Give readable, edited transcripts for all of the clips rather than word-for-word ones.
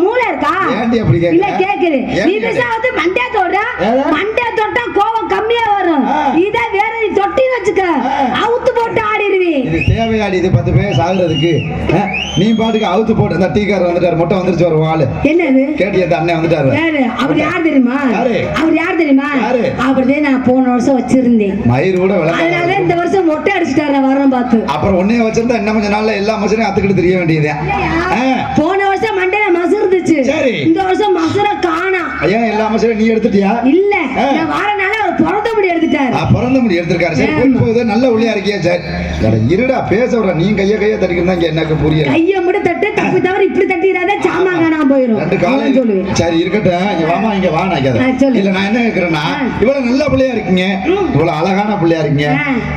மூளை இருக்கா? இல்ல கேக்குது. நீ பேசாவது மண்டே தொட்டா கோவம் கம்மியா வரும். இத வேற நீ தொட்டி வச்சுக்க, அவுத்து போட்டு ஆடிடுவி. இது தேவையாடி இது 10 பேர் சாகுறதுக்கு. நீ பாட்டுக்கு அவுத்து போட்டு அந்த டீக்காரர் வந்துட்டாரு, மொட்டை வந்துருச்சு ஒரு ஆளு. என்னது கேட்டியா? அண்ணன் வந்துட்டாரு. அவர் யார் தெரியுமா? அவர் யார் தெரியுமா? அவர்தான் நான் போன வருஷம் வச்சிருந்தேன். மயிர் கூட விளக்க. அதனால இந்த வருஷம் மொட்டை அடிச்சிட்டாரு நான் வரேன் பார்த்து. அப்புறம் ஒன்னே வச்சிருந்தா இன்னும் கொஞ்ச நாள்ல எல்லா மனுஷனையும் அத்துக்கிட்டு தெரிய வேண்டியது. போன வருஷம் மண்டையில மசுருந்துச்சு, இந்த வருஷம் மசுர காணா. ஐயா எல்லா மனுஷனையும் நீ எடுத்துட்டியா? இல்ல, நான் வாரனால அவர் பிறந்த முடி எடுத்துட்டாரு. பிறந்த முடி எடுத்திருக்காரு. சரி போகுது, நல்ல ஒளியா இருக்கியா? சரி இருடா பேச விட. நீ கைய தட்டிக்கிறதா எனக்கு புரியல. கைய மட்டும் தட்டு, தப்பு தவிர இப்படி தட்டிடாத, சாமான் காணாம போயிடும். ரெண்டு காலையும் சொல்லுவேன். சரி இருக்கட்டும், இங்க வாமா, இங்க வா. நான் இல்ல நான் என்ன கேக்குறேன்னா, இவ்வளவு நல்ல பிள்ளையா இருக்கீங்க, இவ்வளவு அழகான பிள்ளையா இருக்கீங்க.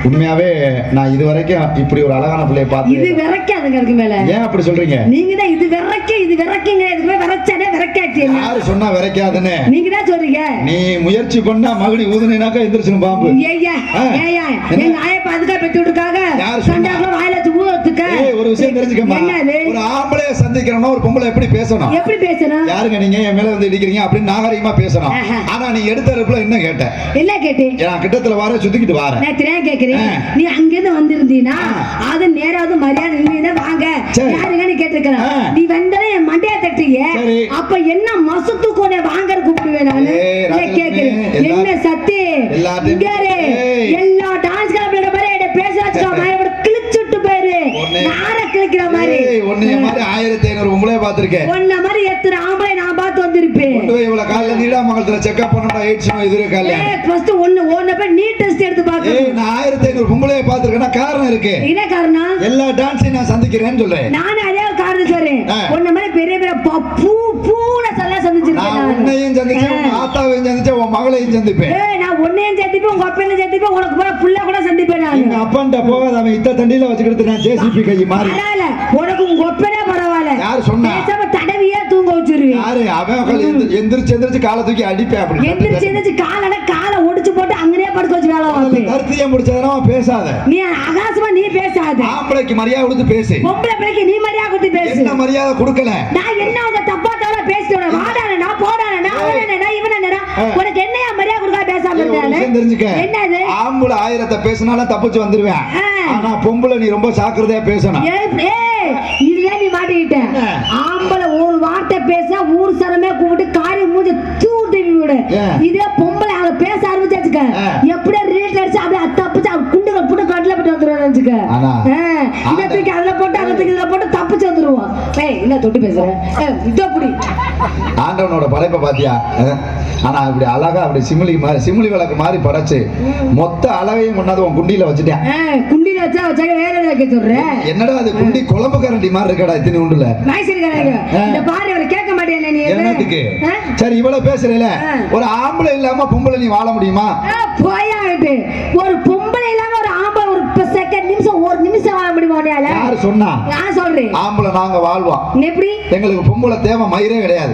உண்மையாவே நான் இது வரைக்கும் இப்படி ஒரு அழகான பிள்ளைய பார்த்து. இது விரக்காதுங்க இருக்கு மேல. ஏன் அப்படி சொல்றீங்க? நீங்க தான் இது விரக்கீங்க, இதுவே விரச்சானே விரக்காச்சு. யாரு சொன்னா விரக்காதுன்னு? நீங்க தான் சொல்றீங்க. நீ முயற்சி பண்ணா மகடி ஊதுனாக்கா எந்திரிச்சிடும் பாம்பு. ஏய்யா ஏய்யா, எங்க ஆயப்பா அதுக்கா பெத்து விட்டுருக்காங்க. சண்டாக்குல வாயில ஊத்துக்க. ஒரு விஷயம் தெரிஞ்சுக்கமா, ஒரு ஆம்பளை சந்திக்கிறோம்னா ஒரு பொம்பளை எப்படி பேசணும்? எப்படி பேசணும்? யாருங்க நீங்க என் மேல வந்து இடிக்கிறீங்க அப்படின்னு நாகரிகமா பேசணும். ஆனா நீ எடுத்த ரிப்ல என்ன கேட்ட? என்ன கேட்டேன்? நான் கிட்டத்துல வர சுத்திக்கிட்டு வரேன். நான் திரையா கேக்குறேன். நீ அங்க இருந்து வந்திருந்தீனா அது நேராவது மரியாதை நின்னு வாங்க யாருங்கன்னு கேட்டிருக்கேன். நீ வந்தா என் மண்டையா தட்டிய, அப்ப என்ன மசுத்து கோனே வாங்கற கூப்பிடுவேன் நானு. இல்ல கேக்குறேன். என்ன சத்தி இங்கரே எல்லா டான்ஸ் கிளப்ல மாதிரி எட பேச வச்சா மாதிரி கிழிச்சிட்டு போயிரு. நார கிழிக்கிற மாதிரி ஒண்ணே மாதிரி 1500 உங்களே பாத்துர்க்கேன். ஒண்ணே மாதிரி எத்தனை ஆம்பளை நான் பார்த்து வந்திருப்பேன். கொண்டு போய் இவள கால்ல நீடாமங்கலத்துல செக்அப் பண்ணடா, எய்ட்ஸ் நோய் இதுல கால்ல. ஃபர்ஸ்ட் ஒண்ணு போய் நீ டெஸ்ட் எடுத்து பாக்க. நான் 1500 உங்களே பாத்துர்க்கேனா காரணம் இருக்கு. என்ன காரணம்? எல்லா டான்ஸையும் நான் சந்திக்கிறேன்னு சொல்றேன். நான் அதே காரணம் சொல்றேன். ஒண்ணே மாதிரி பெரிய பெரிய பூல சொல்ல சந்திச்சிருக்கேன். நான் உன்னையும் சந்திச்சேன், உன் ஆத்தாவையும் சந்திச்சேன், உன் மகளையும் சந்திப்பேன். நான் உன்னையும் சந்திப்பேன், உங்க அப்பனையும் சந்திப்பேன், உனக்கு போற புள்ள கூட சந்திப்பேன் நான். எங்க அப்பன்ட்ட போகாத, அவன் இத்த தண்டில வச்சுக்கிட்டு நான் ஜேசிபி கை மாறி. பரவாயில்ல, உனக்கு உங்க அப்பனே பரவாயில்ல. யார் சொன்னா? பேசாம தடவியா தூங்க வச்சிருவேன். யாரு அவன்? எந்திரிச்சு காலை தூக்கி அடிப்பேன். அப்படி எந்திரிச்சு காலை ஒடிச்சு போட்டு அங்கனே படுக்க வச்சு வேலை பார்ப்பேன். கருத்தியா முடிச்சதனா பேசாத. நீ ஆகாசமா நீ பேசாத. ஆம்பளைக்கு மரியாதை கொடுத்து பேசு. பொம்பளை பிள்ளைக்கு நீ மரியாதை கொடுத்து பேசு. என்ன மரியாதை கொடுக்கல? நான் என்ன உங்க தப்பா தவற பேசிட்டேன். வாடானே நான் போடானே நான் அவனே நான் இவனே உனக்கு என்னையா மரியாதை கொடுக்க பேசாம இருக்கானே? தெரிஞ்சுக்க. என்னது? ஆம்பளை 1000 பேசினாலும் தப்பிச்சு வந்துருவேன். ஆனா பொம்பளை நீ ரொம்ப ஜாக்கிரதையா பேசணும். இதுல நீ மாட்டிக்கிட்ட. ஆம்பளை ஒரு வார்த்தை பேச ஊர் சரமே கூப்பிட்டு காரி மூஞ்சி தூர் தூவி விடு. இதே பொம்பளை அவங்க பேச ஆரம்பிச்சாச்சுக்க, எப்படியே ரிலேட் அடிச்சு அப்படியே தப்பிச்சு குண்டுல புட்டு கட்டில போட்டு வந்துருவாங்க வச்சுக்க. இதை தூக்கி அதுல போட்டு அதை தூக்கி இதுல போட்டு தப்பிச்சு வந்துருவான். என்ன தொட்டு பேசுறேன் இதோ புடி. ஆண்டவனோட படைப்பை பாத்தியா? ஆனா இப்படி அழகா அப்படி சிமிலி விளக்கு மாதிரி படைச்சு மொத்த அழகையும் கொண்டாந்து உன் குண்டியில வச்சுட்டேன். குண்டியில வச்சா வேற வைக்க சொல்றேன். என்னடா அது குண்டி குழம்பு கரண்டி மாதிரி இருக்கடா இத்தனை உண்டுல. இந்த பாரு அவரை கேட்க மாட்டேன் நீ. என்னத்துக்கு? சரி இவ்வளவு பேசுறேல, ஒரு ஆம்பளை இல்லாம பொம்பளை நீ வாழ முடியுமா? போயாட்டு ஒரு பொம்பளை இல்லாம ஒரு ஆம்பளை ஒரு செகண்ட் நிமிஷம் ஒரு நிமிஷம் வாழ முடியுமா? யாரு சொன்னா? நான் சொல்றேன். ஆம்பளை நாங்க வாழ்வோம். எப்படி? எங்களுக்கு பொம்பளை தேவை மயிரே கிடையாது.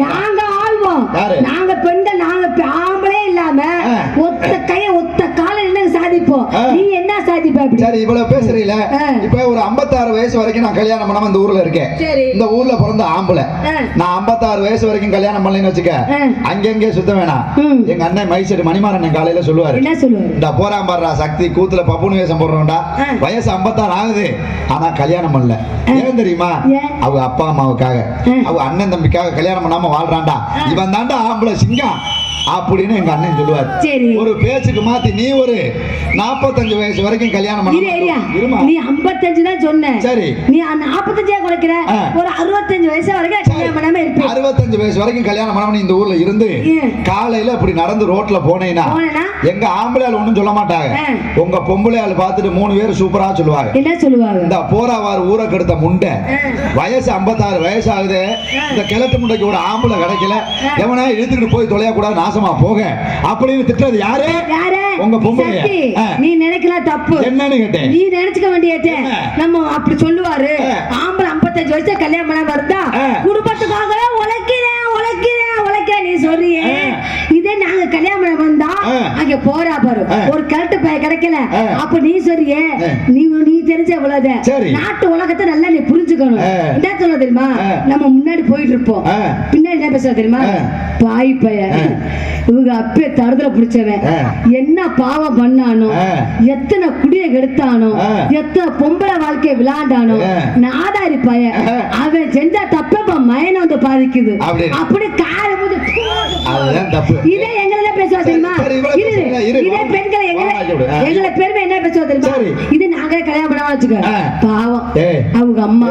நாங்க ஆள்வோம். நாங்க பெண்கள், நாங்க ஆம்பளே இல்லாம ஒத்த கைய ஒத்த கால என்ன சாதிப்போம். நீ என்ன சாதிப்ப? சரி இவ்வளவு பேசுறீல, இப்ப ஒரு 56 வயசு வரைக்கும் நான் கல்யாணம் பண்ணாம இந்த ஊர்ல இருக்கேன். இந்த ஊர்ல பிறந்த ஆம்பளை. நான் 56 வயசு வரைக்கும் கல்யாணம் பண்ணலன்னு வச்சுக்க, அங்கங்கே சுத்த வேணாம். எங்க அண்ணன் மைசெட் மணிமாறன் காலையில சொல்லுவாரு, என்ன சொல்லுவாரு? இந்த போறான் பாடுறா சக்தி கூத்துல பப்புனு வேஷம் போடுறோம்டா, வயசு 56 ஆகுது ஆனா கல்யாணம் பண்ணல. ஏன் தெரியுமா? அவங்க அப்பா அம்மாவுக்காக, அவங்க அண்ணன் தம்பிக்காக கல்யாணம் பண்ணாம வாழ்றான்டா. இவன் தாண்டா ஆம்பளை சிங்கம் அப்படின்னு எங்க அண்ணன் சொல்லுவார். ஒரு பேச்சுக்கு மாத்தி நீ ஒரு 45 வயசு வரைக்கும் கல்யாணம் பண்ண. நீ 55 தான் சொன்ன. சரி நீ 45 குறைக்கிற, ஒரு 65 வயசு வரைக்கும் கல்யாணம் பண்ணாம இருப்ப. 65 வயசு வரைக்கும் கல்யாணம் பண்ணாம இந்த ஊர்ல இருந்து காலையில இப்படி நடந்து ரோட்ல போனேன்னா எங்க ஆம்பளையால் ஒண்ணும் சொல்ல மாட்டாங்க. உங்க பொம்பளையால் பார்த்துட்டு 3 பேர் சூப்பரா சொல்லுவாங்க. என்ன சொல்லுவாங்க? இந்த போறாவார் ஊரை கெடுத்த முண்டை, வயசு 56 வயசு ஆகுது, இந்த கிழட்டு முண்டைக்கு ஒரு ஆம்பளை கிடைக்கல, எவனா இழுத்துக்கிட்டு போய் தொலைய கூடாது நாசமா போக அப்படின்னு திட்டுறது யாரு? உங்க பொம்பளைய. நீ நினைக்கலாம் தப்பு. என்னன்னு கேட்டேன். நீ நினைச்சுக்க வேண்டியது நம்ம அப்படி சொல்லுவாரு. ஆம்பளை 55 வயசு கல்யாணம் பண்ண வருதா, குடும்பத்துக்காக உழைக்கிறேன் நீ சொல்றியே. இதே நாங்க கல்யாணம் பண்ண வந்தா அங்க போறா பாரு ஒரு கரெக்ட் பைய கிடைக்கல அப்ப நீ சொல்றியே நீ தெரிஞ்ச இவ்வளவு நாட்டு உலகத்தை நல்லா நீ புரிஞ்சுக்கணும். என்ன சொல்ல தெரியுமா, நம்ம முன்னாடி போயிட்டு இருப்போம், பின்னாடி என்ன பேசுற தெரியுமா, பாய் பைய இவங்க அப்பே தடுதல பிடிச்சவன் என்ன பாவம் பண்ணானோ, எத்தனை குடியை கெடுத்தானோ, எத்தனை பொம்பளை வாழ்க்கையை விளையாண்டானோ, நாதாரி பைய அவன் செஞ்ச தப்ப மயனை வந்து பாதிக்குது அப்படி காலம் இதே எங்களை பேசுவா தெரியுமா, இதே பெண்களை எங்களை பெருமை என்ன பேசுவா தெரியுமா, இது நாங்களே கல்யாணம் பண்ணாம வச்சுக்க பாவம் அவங்க அம்மா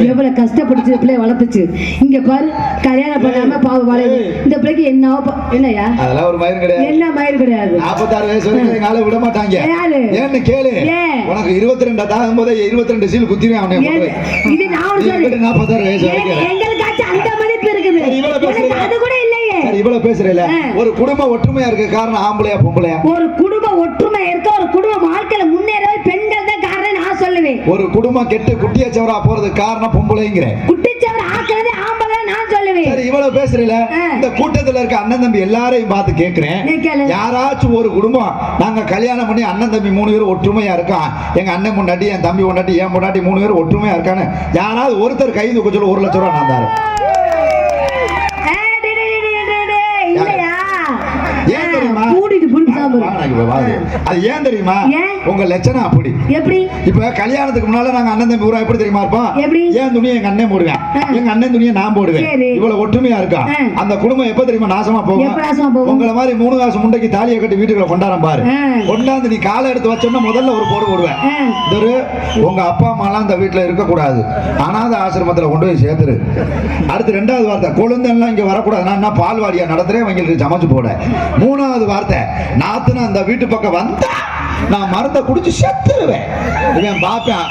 எவ்வளவு கஷ்டப்பட்டு பிள்ளைய வளர்த்துச்சு, இங்க பாரு கல்யாணம் பண்ணாம பாவம் வளையுது இந்த பிள்ளைக்கு என்னையா அதெல்லாம் ஒரு மயிர் கிடையாது, என்ன மயிர் கிடையாது, 46 வயசு வரைக்கும் எங்க ஆளை விட மாட்டாங்க. ஏன்னு கேளு, உனக்கு 22 தாகும்போது 22 சீல் குத்திடுவேன் அவனை. இது நான் 46 வயசு வரைக்கும் எங்களுக்காச்சும் அந்த மதிப்பு இருக்குது, அது கூட இல்லையே. இவ்வளவு பேசுறல, ஒரு குடும்ப ஒற்றுமையா இருக்க காரணம் ஆம்பளையா பொம்பளையா? ஒரு குடும்ப ஒற்றுமை இருக்க, ஒரு குடும்ப வாழ்க்கையில முன்னேற பெண்கள் தான் காரணம் நான் சொல்லுவேன். ஒரு குடும்பம் கெட்டு குட்டியாச்சவரா போறதுக்கு காரணம் பொம்பளைங்கிற, குட்டிச்சவரா ஆக்குறது ஆம்பளை நான் சொல்லுவேன். சரி இவ்வளவு பேசுறல, இந்த கூட்டத்துல இருக்க அண்ணன் தம்பி எல்லாரையும் பார்த்து கேக்குறேன், யாராச்சும் ஒரு குடும்பம் நாங்க கல்யாணம் பண்ணி அண்ணன் தம்பி 3 பேரும் ஒற்றுமையா இருக்கோம், எங்க அண்ணன் பொண்டாட்டி என் தம்பி பொண்டாட்டி என் பொண்டாட்டி 3 பேரும் ஒற்றுமையா இருக்கான்னு யாராவது ஒருத்தர் கை தூக்க சொல்ல 1 லட்சம் ரூபாய் நான் தரேன். ஏன் தெரியுமா, அது ஏன் தெரியுமா, உங்க லட்சணம் அப்படி. எப்படி இப்ப கல்யாணத்துக்கு முன்னால நாங்க அண்ணன் தம்பி ஊரா எப்படி தெரியுமா இருப்போம், ஏன் துணியை எங்க அண்ணன் போடுவேன், எங்க அண்ணன் துணியை நான் போடுவேன், இவ்வளவு ஒற்றுமையா இருக்கா. அந்த குடும்பம் எப்ப தெரியுமா நாசமா போகும், உங்களை மாதிரி 3 காசு முண்டைக்கு தாலியை கட்டி வீட்டுக்குள்ள கொண்டாடம் பாரு, கொண்டாந்து நீ காலை எடுத்து வச்சோன்னா முதல்ல ஒரு போடு போடுவேன். உங்க அப்பா அம்மா எல்லாம் இந்த வீட்டுல இருக்க கூடாது, அனாதை ஆசிரமத்துல கொண்டு போய் சேர்த்துரு. அடுத்து 2வது வார்த்தை, குழந்தைலாம் இங்க வரக்கூடாது, நான் பால்வாடியா நடத்துறேன் அவங்களுக்கு சமைச்சு போட. 3வது வார்த்தை, நாத்துனா அந்த வீட்டு பக்கம் வந்தா நான் மருந்தை குடிச்சு செத்துருவேன். இவன் பாப்பேன்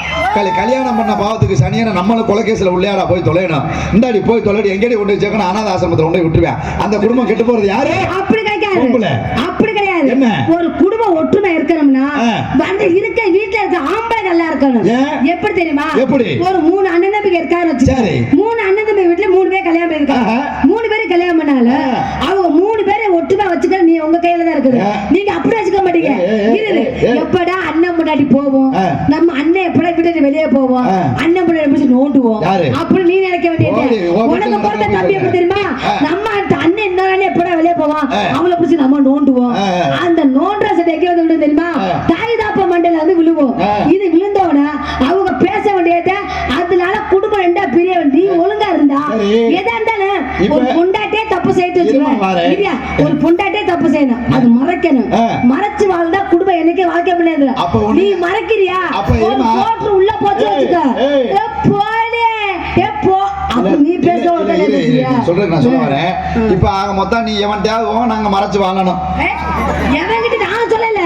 கல்யாணம் பண்ண பாவத்துக்கு சனியான நம்மளும் கொலைகேசில உள்ளாடா போய் தொலையணும், இந்தாடி போய் தொலைடி எங்கேடி கொண்டு வச்சுக்கணும், அனாத ஆசிரமத்தில் கொண்டு விட்டுருவேன். அந்த குடும்பம் கெட்டு போறது யாரு? அப்படி கிடையாது, அப்படி கிடையாது. என்ன ஒரு குடும்ப ஒற்றுமை இருக்கணும்னா வந்து இருக்க வீட்டுல இருக்க ஆம்பளை நல்லா இருக்கணும். எப்படி தெரியுமா, எப்படி ஒரு 3 அண்ணன் தம்பி இருக்காரு வச்சு, 3 அண்ணன் தம்பி வீட்டுல 3 பேர் கல்யாணம் பண்ணிருக்காங்க, 3 பேரும் கல்யாணம் பண்ணால அவங்க 3 பேரை ஒற்றுமை வச்சுக்க நீ உங்க கையில தான் இருக்குது, நீங்க அப்படி வச்சுக்க மாட்டீங்க. எப்படா அண்ணன் முன்னாடி போவோம், நம்ம அண்ணன் எப்படா விட்டு வெளியே போவோம், அண்ணன் முன்னாடி நோண்டுவோம் அப்படி நீ நினைக்க வேண்டியது. உனக்கு பொறுத்த தம்பி எப்படி தெரியுமா, நம்ம அண்ணன் என்ன எப்படா வெளியே போவான் அவளை பிடிச்சி நம்ம நோண்டுவோம். அந்த நோண்டுற சட்டை எங்க வந்து விடும் தெரியுமா, தாய் தாப்ப மண்டல வந்து விழுவோம். இது விழுந்தோட அவங்க பேச வேண்டியத, அதனால குடும்பம் 2 பிரிய நீ ஒழுங்கா இருந்தா எதா இருந்தாலும் ஒரு பொண்டாட்டே தப்பு செய்து வச்சுருவேன், ஒரு பொண்டாட்டே தப்பு செய்யணும், அது மறைக்கணும், மறைச்சு வாழ்ந்தா குடும்பம் என்னைக்கே வாழ்க்கை முடியாது. நீ மறைக்கிறியா போட்டு உள்ள போச்சு வச்சுக்க போலே எப்போ நீ பேச சொல்றேன் நான் சொல்ல வரேன். இப்ப ஆக மொத்தம் நீ எவன்டையாவது நாங்க மறைச்சு வாழணும், எவன்கிட்ட நான் சொல்லல.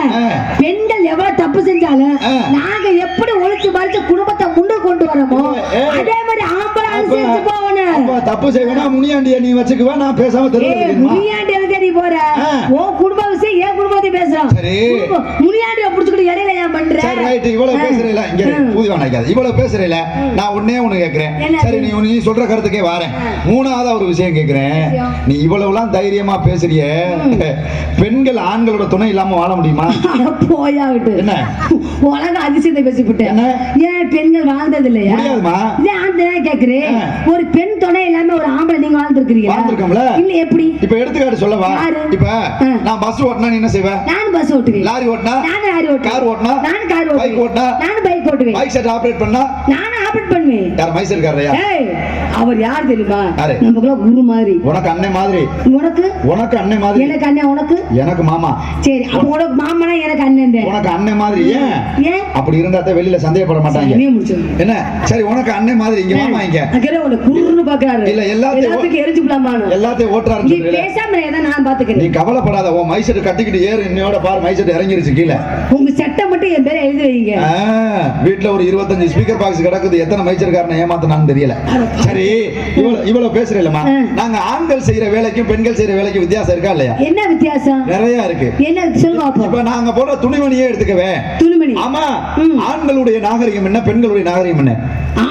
பெண்கள் எவ்வளவு தப்பு செஞ்சாலும் நாங்க எப்படி ஒழிச்சு மறைச்சு குடும்பத்தை முன்னு கொண்டு வரமோ அதே மாதிரி ஆம்பளை அனுசரிச்சு போகணும். தப்பு செய்வேனா முனியாண்டிய நீ வச்சுக்குவா, நான் பேசாம தெரியும். முனியாண்டிய நீ போற உன் குடும்ப விஷயம் என் குடும்பத்தை பேசுறோம், முனியாண்டிய புடிச்சுக்கிட்டு இடையில ஏன் பண்ற? ரைட், இவ்வளவு பேசுறீல, இங்க பூதி வாங்கிக்காது, இவ்வளவு பேசுறீல. நான் உடனே ஒண்ணு கேக்குறேன், சரி நீ சொல்ற கருத்துக்கே வரேன். 3வது ஒரு விஷயம் கேக்குறேன், நீ இவ்வளவுலாம் தைரியமா பேசுறிய, பெண்கள் ஆண்களோட துணை இல்லாம வாழ முடியுமா? போயா விட்டு என்ன உலக அதிசயத்தை பேசிவிட்டேன். ஏன் பெண்கள் வாழ்ந்தது இல்லையா? கேக்குறேன், ஒரு பெண் துணை இல்லாம ஒரு ஆம்பளை நீங்க வாழ்ந்துருக்கீங்க இல்ல? எப்படி இப்ப எடுத்துக்காட்டு சொல்லவா? இப்ப நான் பஸ் ஓட்டினா நீ என்ன செய்வ? நான் பஸ் ஓட்டுவேன். லாரி ஓட்டினா நான் லாரி ஓட்டுவேன். கார் ஓட்டினா நான் கார் ஓட்டுவேன். பைக் ஓட்டினா நான் பைக் ஓட்டுவேன். பைக் செட் ஆபரேட் பண்ணா நான் ஆபரேட் பண்ணுவேன். யார் மைசூர் காரரையா? அவர் யார் தெரியுமா? நமக்குள்ள குரு மாதிரி. உனக்கு அண்ணன் மாதிரி. உனக்கு அண்ணன் மாதிரி. எனக்கு அண்ணன், உனக்கு எனக்கு மாமா. சரி, அப்ப உனக்கு மாமானா எனக்கு அண்ணன். உனக்கு அண்ணன் மாதிரி. ஏன் அப்படி இருந்தா வெளியில சந்தேகப்பட மாட்டாங்க. என்ன சரி, உனக்கு அண்ணன் மாதிரி, இங்க மாமா இங்க அக்கறை உனக்கு குருன்னு பாக்குறாரு. இல்ல எல்லாத்துக்கும் எரிஞ்சு விடலாமானு எல்லாத்தையும் ஓட்றாரு. நீ பேசாம ஏதா நான் பாத்துக்கிறேன். நீ கவலைப்படாத, உன் மைசெட் கட்டிக்கிட்டு ஏறு, என்னோட பார் மைசெட் இறங்கிருச்சு கீழே. உங்க சட்டை மட்டும் என் பேரை எழுதி வைங்க. வீட்டுல ஒரு 25 ஸ்பீக்கர் பாக்ஸ் கிடக்குது, எத்தனை மைசெட்காரனை ஏமாத்தனான்னு தெரியல. சரி, இவ்வளவு பேசுறேன்லமா, நாங்க ஆண்கள் செய்யற வேலைக்கும் பெண்கள் செய்யற வேலைக்கும் வித்தியாசம் இருக்கா இல்லையா? என்ன வித்தியாசம்? நிறைய இருக்கு. என்ன சொல்லுங்க. இப்ப நாங்க போடுற துணிமணியே எடுத்துக்கவே. துணிமணி. ஆமா, ஆண்களுடைய நாகரிகம் என்ன, பெண்களுடைய நாகரிகம் என்ன?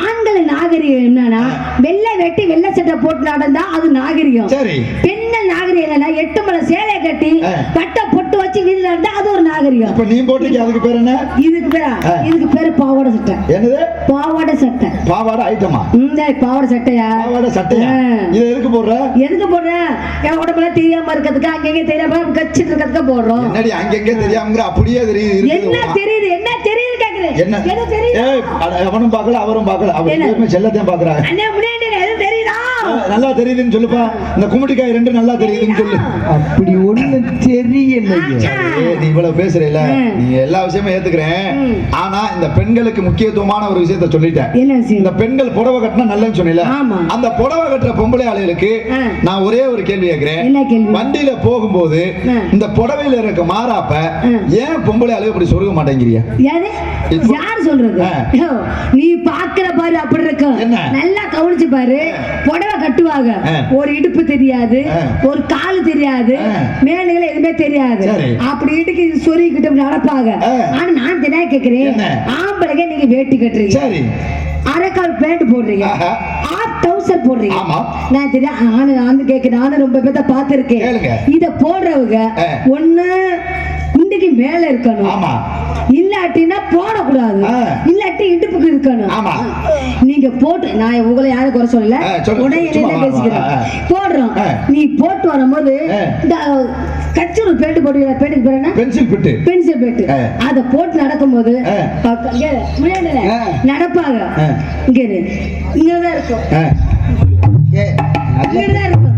ஆண்கள் நாகரிகம் என்னன்னா வெள்ளை வெட்டி வெள்ளை சட்டை போட்டு நடந்தா அது நாகரிகம். சரி. பெண்கள் நாகரிகம் இல்ல 8 மலை சேலைய கட்டி பட்டை பொட்டு வச்சு வீதியில இருந்தா அது ஒரு நாகரிகம். இப்ப நீ போட்டுக்க அதுக்கு பேர் என்ன? இதுக்கு பேரு பாவாடை சட்டை. என்னது? பாவாடை சட்டை. பாவாடை ஐட்டமா? இந்த பாவாடை சட்டையா? பாவாடை சட்டையா? இது எதுக்கு போடுற? என் உடம்புல தெரியாம இருக்கிறதுக்கு அங்கங்க தெரியாம கச்சிட்டு இருக்கிறதுக்கு போடுறோம். என்னடி அங்கங்க தெரியாமங்கிற? அப்படியே தெரியுது. என்ன தெரியுது கேக்குறேன். என்ன தெரியுது? அவனும் பார்க்கல அவரும் பார்க்கல. அவர் செல்லத்தையும் பாக்குறாங்க. அண்ணா முன்னாடி எது தெரியுதா? நல்லா தெரியுதுன்னு சொல்லுப்பா. இந்த கும்பிட்டுக்காய் 2 நல்லா தெரியுதுன்னு சொல்லு. அப்படி ஒண்ணு தெரியல. நீ இவ்வளவு பேசுறீல, நீ எல்லா விஷயமும் ஏத்துக்கிறேன். ஆனா இந்த பெண்களுக்கு முக்கியத்துவமான ஒரு விஷயத்தை சொல்லிட்டேன். இந்த பெண்கள் புடவை கட்டினா நல்லன்னு சொன்னீல, அந்த புடவை கட்டுற பொம்பளை ஆளுகளுக்கு நான் ஒரே ஒரு கேள்வி கேட்கிறேன். வண்டியில போகும்போது இந்த புடவையில இருக்க மாறாப்ப ஏன் பொம்பளை ஆளு இப்படி சொருக மாட்டேங்கிறியா? யார் சொல்றது? நீ பாக்குற பாரு அப்படி இருக்கு. நல்லா கவனிச்சு பாரு. புடவை கட்டுவாங்க, ஒரு இடுப்பு தெரியாது, ஒரு கால் தெரியாது, மேலுகளை எதுவுமே தெரியாது. அப்படி இடுக்கு சொருகிட்டு நடப்பாங்க. ஆனா நான் தினா கேக்குறேன், ஆம்பளைங்க நீங்க வேட்டி கட்டுறீங்க, அரைக்கால் பேண்ட் போடுறீங்க, ஆஃப் டவுசர் போடுறீங்க. நான் தெரியும் நானும் கேட்கிறேன். நானும் ரொம்ப பேர்த்த பார்த்திருக்கேன். இத போடுறவங்க ஒண்ணு குண்டிக்கு மேல இருக்கணும், இல்லாட்டினா போடக்கூடாது, இல்லாட்டி இடுப்புக்கு இருக்கணும். நீங்க போட்டு நான் உங்களை யாரும் குறை சொல்லல, உடனே பேசிக்கிறேன். போடுறோம், நீ போட்டு வரும்போது இந்த கச்சூர் பேட்டு போட்டு பேட்டுக்கு பேரு என்ன? Pencil bat. Pencil bat. அத போட்டு நடக்கும்போது நடப்பாங்க. இங்கதான் இருக்கும், இங்கதான் இருக்கும்.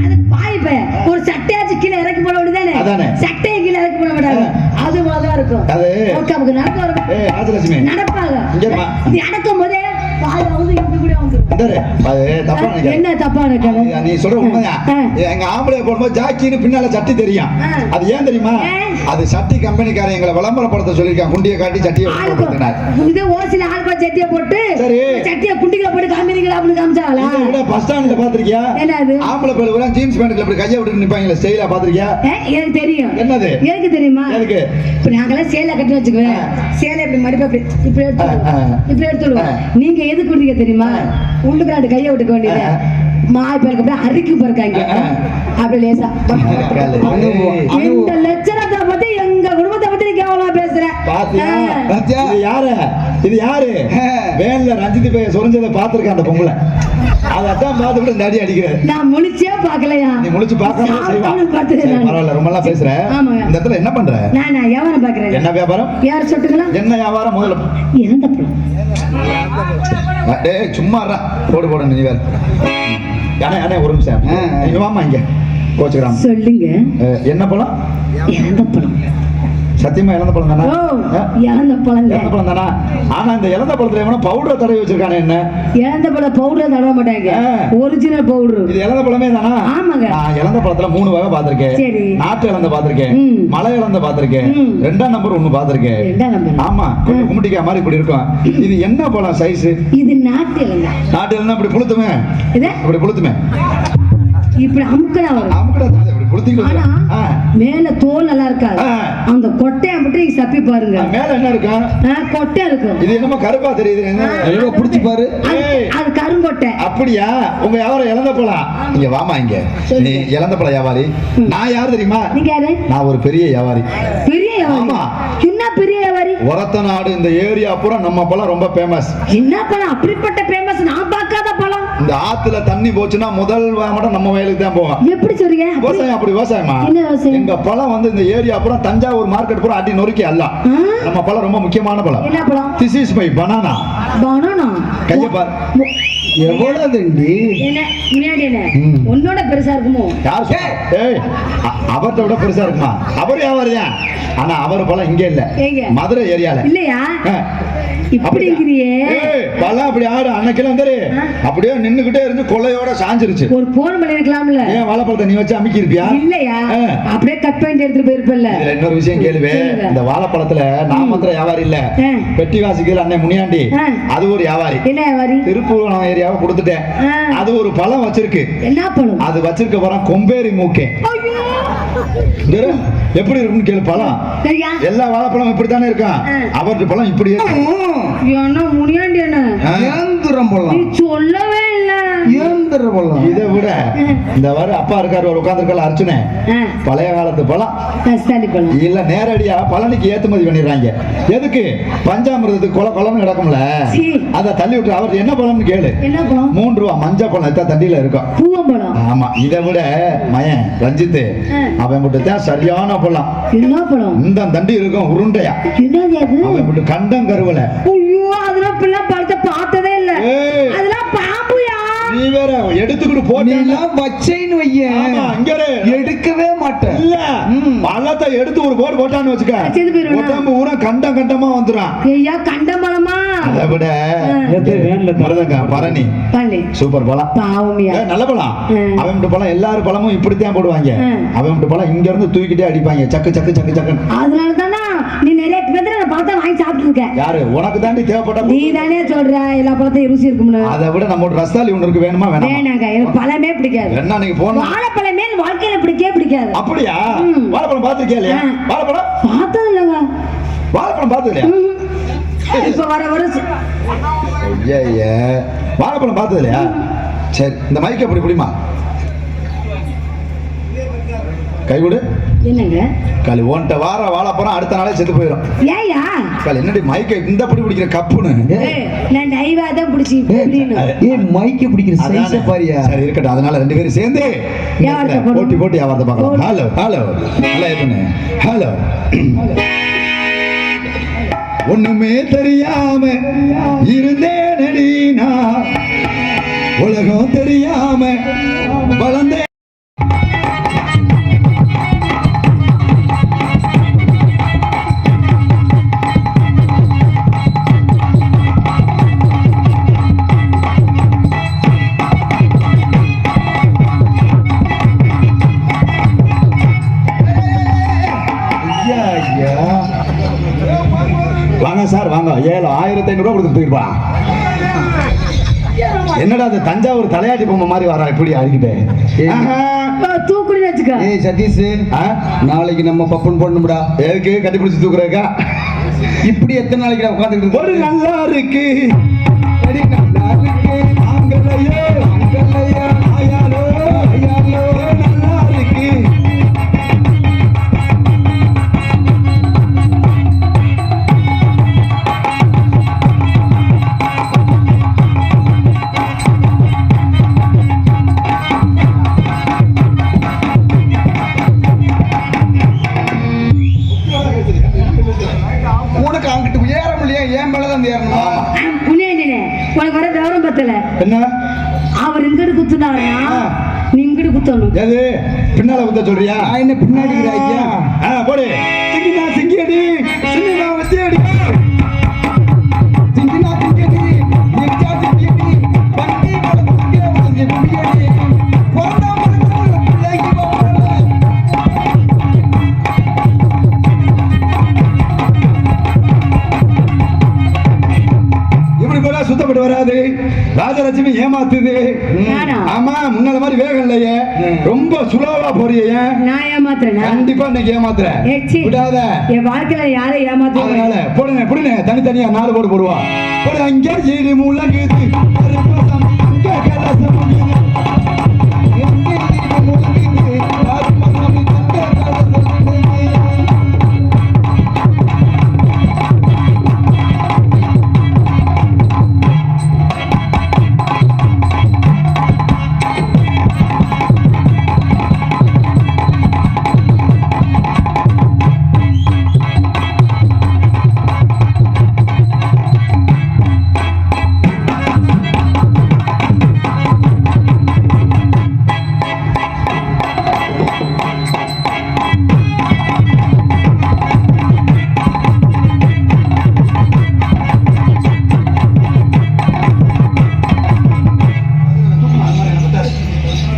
அது பாய் பையன் ஒரு சட்டையாச்சு கீழே இறக்கி போட வேண்டியதானே? சட்டையை கீழே இறக்கி போட விடாது. அது மாதிரிதான் இருக்கும். நடப்பாங்க. நடக்கும் போதே என்ன தப்பா நீ சொல்ற உண்மைதான். எங்க ஆம்பளை போடும்போது ஜாக்கின்னு பின்னால சட்டி தெரியும். அது ஏன் தெரியுமா? அது சட்டி கம்பெனிக்காரன் எங்களை விளம்பரப்படுத்த சொல்லிருக்கான். குண்டியை காட்டி சட்டியை இது ஓசில ஆல்பா சட்டியை போட்டு சட்டியை குண்டிகளை போட்டு காமினீங்களா அப்படின்னு காமிச்சாங்களா? பஸ் ஸ்டாண்ட்ல பாத்திருக்கியா? ஆம்பளை பேர் பூரா ஜீன்ஸ் பேண்ட்ல இப்படி கையை விட்டு நிப்பாங்க ஸ்டைலா பாத்திருக்கியா? எனக்கு தெரியும். என்னது? எனக்கு தெரியுமா? எனக்கு இப்ப நாங்கெல்லாம் சேலை கட்டி வச்சுக்குவேன். சேலை இப்படி மடிப்பா இப்படி எடுத்துடுவோம். நீங்க எது குடிக்க தெரியுமா? உள்ளுக்கு ரெண்டு கையை விட்டுக்க வேண்டியது. மாய் பேருக்கு அப்படியே அரிக்கு போயிருக்காங்க. அப்படி லேசா இந்த லட்சணத்தை பத்தி எங்க குடும்பத்தை பத்தி நீ கேவலமா பேசுற. இது யாரு? வேன்ல ரஞ்சித் பைய சொரிஞ்சதை பாத்துருக்க அந்த பொம்பளை. அதான் பார்த்துட்டு இந்த அடி அடிக்கிறது. நான் முழிச்சே பாக்கலையா? நீ முழிச்சு பார்க்காம பரவாயில்ல, ரொம்ப எல்லாம் பேசுற. இந்த இடத்துல என்ன பண்ற? நான் வியாபாரம் பாக்குறேன். என்ன வியாபாரம்? யார் சொல்லுங்களா? என்ன வியாபாரம்? முதல்ல எந்த பழம்? டேய் சும்மா போடு நீ வேற. அண்ணே ஒரு நிமிஷம் இங்க வாமா. இங்க கோச்சுக்கிறான். சொல்லுங்க. என்ன பழம்? எந்த பழம்? சத்தியமா இழந்த பழம் தானா? இழந்த பழம் தானா? ஆனா இந்த இழந்த பழத்துல எவனோ பவுடர் தடவி வச்சிருக்கானே. என்ன இழந்த பழம் பவுடர் தடவ மாட்டாங்க, ஒரிஜினல் பவுடர். இது இழந்த பழமே தானா? ஆமாங்க. நான் இழந்த பழத்துல 3 வகை பாத்திருக்கேன். நாட்டு இழந்த பாத்திருக்கேன், மலை இழந்த பாத்திருக்கேன், 2ஆம் நம்பர் 1 பாத்திருக்கேன். ஆமா, கொஞ்சம் கும்பிட்டிக்கா மாதிரி இப்படி இருக்கும். இது என்ன பழம் சைஸ்? இது நாட்டு இழந்த. நாட்டு இழந்த இப்படி புளுத்துமே, இப்படி புளுத்துமே, இப்படி அமுக்கடா வரும். அமுக்கடா மேல தோல் நல்லா இருக்காது. அந்த கொட்டையை மட்டும் நீங்க சப்பி பாருங்க. மேல என்ன இருக்கா? கொட்டை இருக்கும். இது என்னமோ கருப்பா தெரியுது. என்ன புடிச்சு பாரு. அது கருங்கொட்டை. அப்படியா? உங்க வியாபாரம் இழந்த பழம். இங்க வாமா. இங்க நீ இழந்த பழம் வியாபாரி. நான் யார் தெரியுமா? நீங்க யாரு? நான் ஒரு பெரிய வியாபாரி. பெரிய வியாபாரி? ஆமா. என்ன பெரிய வியாபாரி? ஒரத்த நாடு இந்த ஏரியா பூரா நம்ம பழம் ரொம்ப ஃபேமஸ். என்ன பழம் அப்படிப்பட்ட ஃபேமஸ்? நான் பார்க்காத பழம். இந்த ஆத்துல தண்ணி போச்சுன்னா முதல் மட்டும் நம்ம வயலுக்கு தான் போவோம். எப்படி சொல்றீங்க? விவசாயம். அப்படி விவசாயமா? எங்க பழம் வந்து இந்த ஏரியா பூரா தஞ்சாவூர் மார்க்கெட் பூரா அடி நொறுக்கி அல்ல. நம்ம பழம் ரொம்ப முக்கியமான பழம். என்ன பழம்? This is my banana. Banana கைய பார். எவ்வளவு தண்டி? என்ன முன்னாடி என்ன உன்னோட பெருசா இருக்குமோ? யார் சொல்ற? ஏய் அவர்ட்ட விட பெருசா இருக்குமா? அவர் வியாபாரியா? ஆனா அவர் பழம் இங்க இல்ல, மதுரை ஏரியால. இல்லையா? இப்படிங்கிறியே பழம் அப்படி ஆடு அன்னைக்கெல்லாம் வந்து அப்படியே நின்னுகிட்டே இருந்து கொள்ளையோட சாஞ்சிருச்சு. ஒரு போன் பண்ணி இருக்கலாம்ல. ஏன் வாழைப்பழத்தை நீ வச்சு அமுக்கி இருப்பியா? இல்லையா? அப்படியே கட் பண்ணி எடுத்துட்டு போயிருப்பல்ல. இதுல இன்னொரு விஷயம் கேளுவே. இந்த வாழைப்பழத்துல நான் மாத்திரம் வியாபாரி இல்ல, பெட்டிவாசிகள் அண்ணன் முனியாண்டி அது ஒரு வியாபாரி. என்ன வியாபாரி? திருப்பூர் ஏரியாவை கொடுத்துட்டேன். அது ஒரு பழம் வச்சிருக்கு. என்ன பழம்? அது வச்சிருக்க பழம் கொம்பேரி மூக்கே. எப்படி இருக்குன்னு கேளு. பழம் எல்லா வாழைப்பழம் இப்படித்தானே இருக்கான். அவருடைய பழம் இப்படியே. முனியாண்டி சொல்லவே இல்ல. ஏந்திர பழம். இதை விட இந்த வாரம் அப்பா இருக்காரு ஒரு உட்காந்துருக்கல அர்ச்சனை பழைய காலத்து பழம் கஸ்தாலி பழம் இல்ல நேரடியா பழனிக்கு ஏற்றுமதி பண்ணிடுறாங்க. எதுக்கு? பஞ்சாமிரதத்துக்கு கொலன்னு கிடக்கும்ல, சீ. அதை தள்ளி விட்டு அவர் என்ன பழம்னு கேளு. என்ன பழம்? 3 ரூபா மஞ்சள் பழம் எத்தா தண்டியில இருக்கும். பூவம்பழம். ஆமா, இதை விட மயன் ரஞ்சித் அவன் மட்டும் தான் சரியான பழம். என்ன பழம்? இந்த தண்டி இருக்கும் உருண்டையா. என்னது அது? அவன் மட்டும் கண்டம் கருவல. ஐயோ, அதெல்லாம் பிள்ளை பழத்தை பார்த்ததே இல்ல. ஏய். அதெல்லாம் பாம்புயா. நீ வேற எடுத்துக்கிட்டு நீ போட்டீங்க. எல்லாம் வச்சேன்னு வையேன், எடுக்கவே மாட்டேன். இல்ல பழத்தை எடுத்து ஒரு போடு போட்டான்னு வச்சுக்க, செத்து போயிருவேனா? உடம்பு ஊரா கண்டம் கண்டமா வந்துடும். ஐயா, கண்ட பழமா? அதை விட மருதங்க பரணி பழனி சூப்பர் பழம். பாவமியா. நல்ல பழம். அவன் மட்டும் பழம் எல்லாரும் பழமும் இப்படித்தான் போடுவாங்க. அவன் மட்டும் பழம் இங்க இருந்து தூக்கிட்டே அடிப்பாங்க, சக்கு சக்கு சக்கு சக்குன்னு. அதனால தானா நீ நிறைய பேர் நான் பழத்தை வாங்கி சாப்பிட்டு இருக்க. யாரு உனக்கு தாண்டி தேவைப்பட்ட? நீ தானே சொல்ற எல்லா பழத்தையும் ருசி இருக்கும்னு. அதை விட நம்ம ரஸ்தாலி ஒண்ணு இருக்கு, வேணுமா? வேணாங்க, எனக்கு பழமே பிடிக்காது. என்ன நீங்க போன வாழைப்பழமே வாழ்க்கையில பிடிக்கவே பிடிக்காது. அப்படியா? வாழைப்பழம் பாத்துருக்கியா இல்லையா? வாழைப்பழம் பார்த்தது இல்லைங்க. வாழைப்பழம் பார்த்தது இல்லையா? இப்ப வர ஐயா, வாழைப்பழம் பார்த்தது இல்லையா? சரி, இந்த மைக் எப்படி பிடிமா? கைவிடு. என்னங்க காலி ஓன்ட்ட வார வாழைப்பழம் அடுத்த நாளே செத்து போயிடும். ஏயா காலி என்னடி மைக்கை இந்த பிடி பிடிக்கிற கப்புன்னு? நான் டைவாதான் பிடிச்சி மைக்க பிடிக்கிற சைஸ பாரியா. சரி இருக்கட்டும், அதனால 2 பேரும் சேர்ந்து போட்டி போட்டி வியாபாரத்தை பார்க்கலாம். ஹலோ ஹலோ நல்லா ஏத்துனே. ஹலோ. ஒண்ணுமே தெரியாம இருந்தேனடி நான், உலகம் தெரியாம வளர்ந்தேன். வாங்க சார் வாங்க. 7,500 ரூபா கொடுத்து போயிருப்பா. என்னடா அது தஞ்சாவூர் தலையாட்டி பொம்மை மாதிரி வரா இப்படி ஆகிக்கிட்டே? தூக்குடி வச்சுக்க. ஏய் சதீஷ், நாளைக்கு நம்ம பப்பன் போடணும்டா. எதுக்கு கட்டிப்பிடிச்சு தூக்குறக்கா? இப்படி எத்தனை நாளைக்கு உட்காந்துக்கிட்டு ஒரு நல்லா இருக்கு. அங்கலையோ அங்கலையோ ஐயாலோ ஐயாலோ நல்லா இருக்கு. உனக்கு அங்கிட்டு ஏற முடியல, ஏன் மேலதான் ஏறணுமா? உனக்கு வர கௌரவம் பத்தல. என்ன அவர் இங்கடு குத்துனாருன்னா நீ இங்கடு குத்தணும். எது பின்னால குத்த சொல்றியா? என்ன பின்னாடி போடு. சிங்கினா சிங்கியடி, சிங்கினா வத்தியடி, சிங்கினா சிங்கியடி, எச்சா சிங்கியடி, பண்டி பழகுங்க வந்து குடியடி, போடா போடா பிள்ளைக்கு போடா. இப்படி போல சுத்தப்பட்டு வராது. ராஜலட்சுமி ஏமாத்துது. ஆமா, முன்னால மாதிரி வேகம் இல்லையே, ரொம்ப சுலோவா போறியே. நான் ஏமாத்துறேன். கண்டிப்பா இன்னைக்கு ஏமாத்துறேன். விடாத. என் வாழ்க்கையில யாரை ஏமாத்துறேன்? அதனால போடுங்க போடுங்க, தனித்தனியா 4 போடு போடுவா. போடு. அங்கே சீடி முள்ளங்குது, கருப்பசம் அங்கே கலசம் முள்ளுது. எங்கே சீடி முள்ளங்குது, கருப்பசம் அங்கே கலசம் முள்ளுது.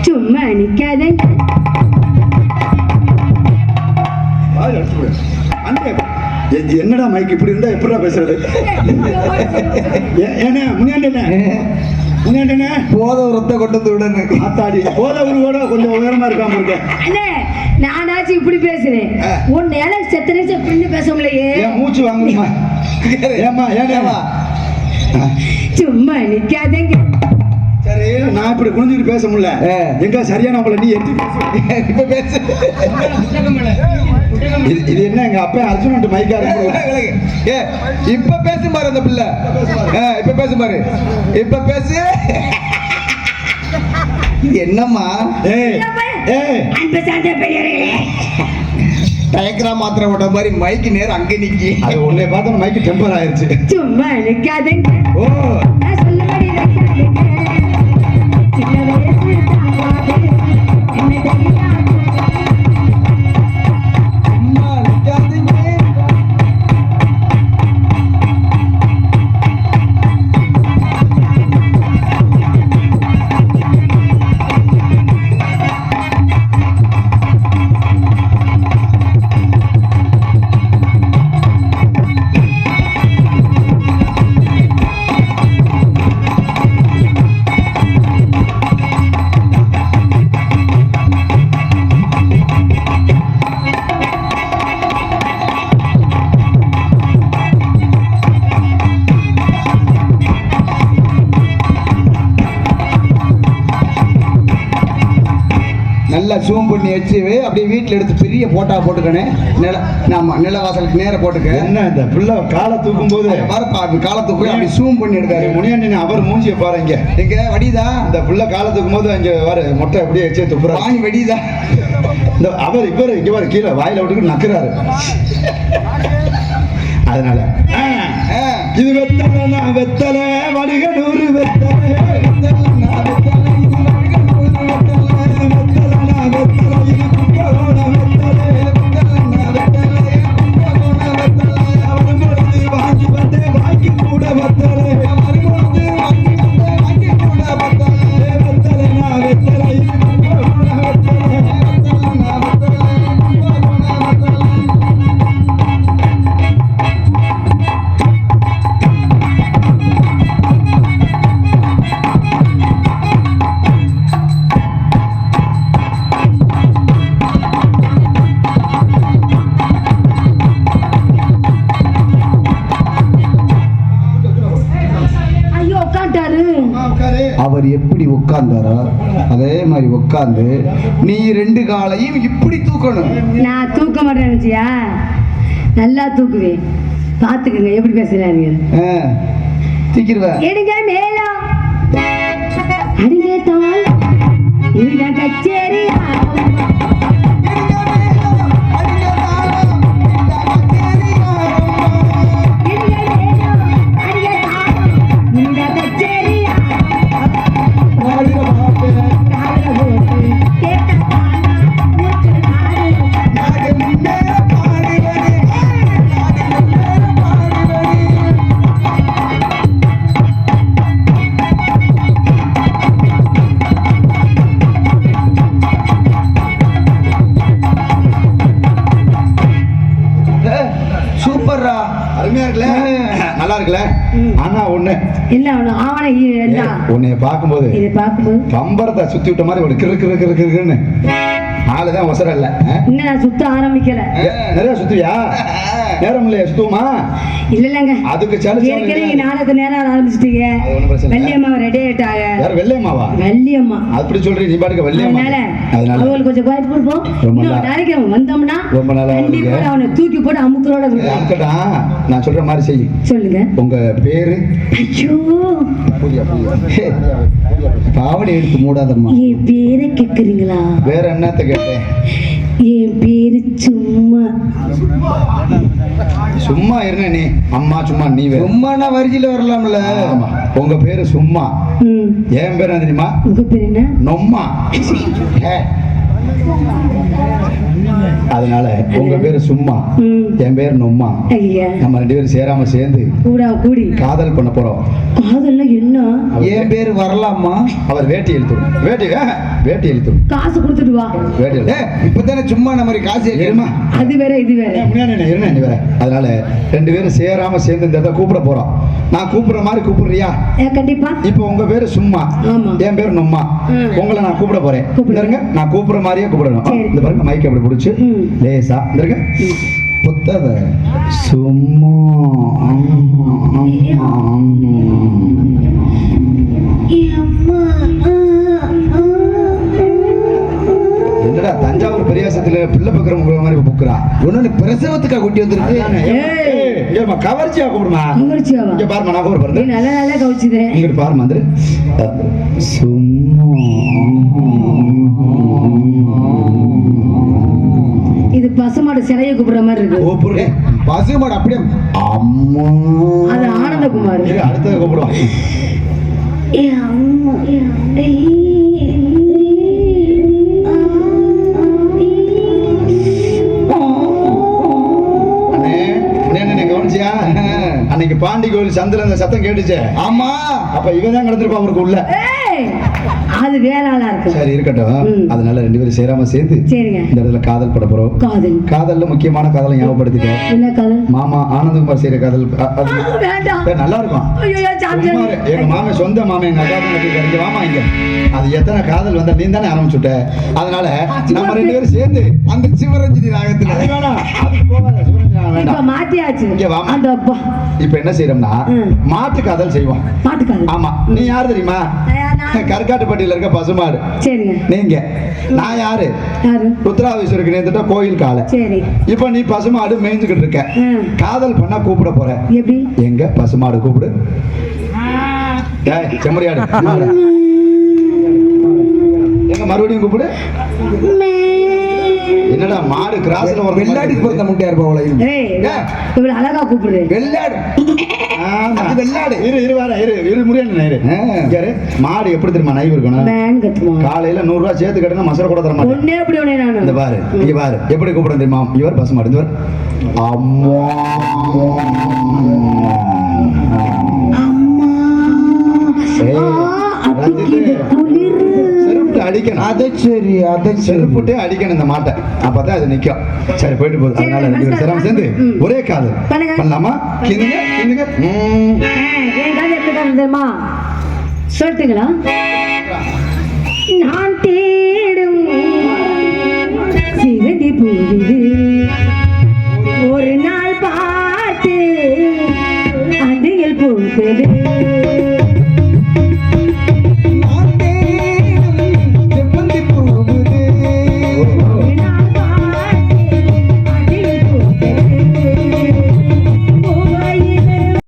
சும்மா நிக்காதங்க. என்னடா மைக் இப்படி இருந்தா எப்படா பேசுறது? என்ன முன்னாடி போத உரத்தை கொண்டு வந்து விடணும். ஆத்தாடி போத உருவோட கொஞ்சம் உயரமா இருக்காம இருக்கேன். நானாச்சும் இப்படி பேசுறேன். உன் எனக்கு செத்த நிமிஷம் இப்படி பேச முடியலையே. ஏன் மூச்சு வாங்கணுமா? ஏமா ஏமா சும்மா நிக்காதங்க. சரி நான் இப்படி குனிஞ்சிட்டு பேச முடியல எங்க சரியான உங்களை நீ எட்டி இப்ப பேசு இது என்ன எங்க அப்பா அர்ஜுனன் மைக்கா இருக்கு இப்ப பேசு பாரு அந்த பிள்ளை இப்ப பேசு பாரு இப்ப பேசு என்னம்மா அன்பு சார்ந்த பெரியவர்களே, டயக்ரா மாத்திரை விட்ட மாதிரி மைக்கு நேரம் அங்க நிக்கி அது உன்னை பார்த்தா மைக்கு டெம்பர் ஆயிருச்சு சும்மா நிக்காதீங்க. ஓ நான் சொல்லும்படி வைக்காதீங்க. சின்ன வயசு தாவாது, என்ன தெரியாது. அம்மா நிக்காதீங்க. நல்லா ஜூம் பண்ணி வச்சு அப்படியே வீட்டில் எடுத்து பெரிய போட்டா போட்டுக்கணே நிலவாசலுக்கு நேர போட்டுக்க என்ன இந்த பிள்ளை காலை தூக்கும் போது வரப்பா அப்படி காலத்துக்கு போய் அப்படி ஜூம் பண்ணி எடுக்காரு முனியன் அவர் மூஞ்சிய பாருங்க எங்க வடிதா இந்த பிள்ளை காலை தூக்கும் போது அங்க வர மொட்டை அப்படியே வச்சு துப்புறா வாணி வெடிதா இந்த அவர் இவர் இங்க வர கீழே வாயில விட்டு நக்குறாரு அதனால இது வெத்தலை நான் வெத்தலை வடிகடூர் வெத்தலை அவர் எப்படி உட்கார்ந்தாரோ அதே மாதிரி உட்கார்ந்து நீ ரெண்டு காலையும் இப்படி தூக்கணும். நான் தூக்க மாட்டேன் நினைச்சியா? நல்லா தூக்குவேன், பாத்துக்கங்க எப்படி பேசுறாங்க. தூக்கிடுவேன். எடுங்க மேலம் அடிங்க தாள் இருங்க கச்சேரி அருமையா இருக்குல்ல, நல்லா இருக்குல்ல. ஆனா ஒண்ணு இல்ல ஆவண உன்னைய பார்க்கும்போது பம்பரத்தை சுத்தி விட்ட மாதிரி ஒரு கிறு கிறு கிறு கிறுன்னு ஆளுதான் ஒசரம் இல்ல. இன்னும் நான் சுத்த ஆரம்பிக்கல. நிறைய சுத்துவியா? நேரம் இல்லையா சுத்துவோமா? இல்லங்க அதுக்கு ஏற்கனவே நாளைக்கு நேரம் ஆரம்பிச்சிட்டீங்க. வெள்ளியம்மாவை ரெடி ஆயிட்டாங்க. யார் வெள்ளியம்மாவா? வெள்ளியம்மா அப்படி சொல்றீங்க நீ பாட்டுக்கு வெள்ளியம்மா. அதனால அவங்களுக்கு கொஞ்சம் வாய்ப்பு கொடுப்போம். இன்னொரு நாளைக்கு அவன் வந்தோம்னா ரொம்ப நாளா கண்டிப்பா அவனை தூக்கி போட்டு அமுக்கரோட அமுக்கடா. நான் சொல்ற மாதிரி செய்யும். சொல்லுங்க. உங்க பேரு? ஐயோ பாவடை எடுத்து மூடாதம்மா. என் பேரை கேக்குறீங்களா? வேற என்னத்த கேட்டேன்? என் பேரு சும்மா. சும்மா இருங்க நீ. அம்மா சும்மா நீ வேற. சும்மானா வரிஜில வரலாம்ல. ஆமா உங்க பேரு சும்மா. என் பேர் என்ன தெரியுமா? உங்க பேர் என்ன? நொம்மா. அதனால உங்க பேரு சும்மா, என் பேர் நொம்மா. நம்ம ரெண்டு பேரும் சேராம சேர்ந்து கூடி காதல் பண்ண போறோம். காதல்ல என்ன? என் பேர் வரலாமா? அவர் வேட்டி இழுத்துடும். வேட்டி இழுத்துடும். காசு கொடுத்துட்டு வா. வேட்டி இப்பதானே சும்மா இந்த மாதிரி காசு ஏறுமா? அது வேற இது வேற. இருங்க வேற. அதனால ரெண்டு பேரும் சேராம சேர்ந்து இந்த இடத்த கூப்பிட போறோம். நான் கூப்பிடுற மாதிரி கூப்பிடுறியா? கண்டிப்பா. இப்போ உங்க பேரு சும்மா, என் பேர் நொம்மா. உங்களை நான் கூப்பிட போறேன். நான் கூப்பிடுற மாதிரியே கூப்பிடணும். இந்த பாருங்க மைக் அப்படி பிடிச்சு லேசா இருங்க. புத்தக சும்மா அம்மா பெரியாசத்துல பிள்ளை பக்கிற மாதிரி புக்குறா. ஒண்ணு பிரசவத்துக்கா கூட்டி வந்திருக்கு. ஏமா கவர்ச்சியா கூப்பிடுமா? கவர்ச்சியாவா? இங்க பாருமா, நான் கூப்பிடு நீ நல்ல நல்லா கவர்ச்சிதே. இங்க பாருமா, வந்து சும்மா இது பசுமாடு சிலையை கூப்பிடுற மாதிரி இருக்கு. கூப்பிடுறேன். பசுமாடு அப்படியே அம்மா. அது ஆனந்தகுமார். இரு, அடுத்தது கூப்பிடுவான். கவனிச்சியா? அன்னைக்கு பாண்டி கோயில் சந்தில அந்த சத்தம் கேட்டுச்சு. ஆமா, அப்ப இவன் தான் கிடந்திருப்பா அவருக்கு உள்ள. அது வேற ஆளா இருக்கு. சரி இருக்கட்டும். அதனால ரெண்டு பேரும் சேராம சேர்ந்து சரிங்க இந்த இடத்துல காதல் பட போறோம். காதல் காதல்ல முக்கியமான காதலை ஞாபகப்படுத்திட்டேன். என்ன காதல்? மாமா ஆனந்தகுமார் செய்யற காதல். வேண்டாம், நல்லா இருக்கும். சாமி. எங்க மாமன் சொந்த மாமன் எங்க அக்கா இங்க வாமா இங்க. அது எத்தனை காதல் வந்தா நீ தானே ஆரம்பிச்சுட்ட. அதனால நம்ம ரெண்டு பேரும் சேர்ந்து அந்த சிவரஞ்சனி ராகத்துல அது வேணாம், அதுக்கு போகாத. சிவரஞ்சனி ராகம் இப்ப வேண்டாம். மாத்தியாச்சு. இங்க வாமா. அந்த அப்பா இப்ப என்ன செய்யறோம்னா மாட்டு காதல் செய்வோம். மாட்டு காதல். ஆமா. நீ யாரு தெரியுமா? கற்காட்டுப்பட்டியில இருக்க பசுமாடு சரிங்க. நீங்க. நான் யாரு? யாரு? ருத்ராவீஸ்வருக்கு நேர்ந்துட்ட கோயில் காலை. சரி. இப்ப நீ பசுமாடு மேய்ஞ்சுக்கிட்டு இருக்க. காதல் பண்ணா கூப்பிட போற. எப்படி? எங்க பசுமாடு கூப்பிடு. செம்மறியாடு எங்க மறுபடியும் கூப்பிடு. என்னடா மாடு கிராஸ்ல ஒரு வெள்ளாடி பொறுத்த முட்டையா இருப்பா அவளை. இவ்வளவு அழகா கூப்பிடுற. வெள்ளாடு. அது வெள்ளாடு. இரு வர இரு முறையான மாடு எப்படி தெரியுமா நைவு இருக்கணும்? காலையில 100 ரூபாய் சேர்த்து கட்டினா மசர கூட தர மாட்டேன். ஒண்ணே அப்படி ஒண்ணே நானு. இந்த பாரு, இங்க பாரு எப்படி கூப்பிட தெரியுமா? இவர் பசுமாடு. இந்த அம்மா அடிக்கணும். அதை சரி, அதை செருப்புட்டே அடிக்கணும் இந்த மாட்டை. அப்பதான் அது நிக்கும். சரி போயிட்டு போகுது. அதனால ரெண்டு பேரும் சிரமம் சேர்ந்து ஒரே காதல் பண்ணலாமா? கிண்டுங்க கிண்டுங்க. என் காதல் எப்படி தெரியுமா? சொல்லிட்டுங்களா? நான்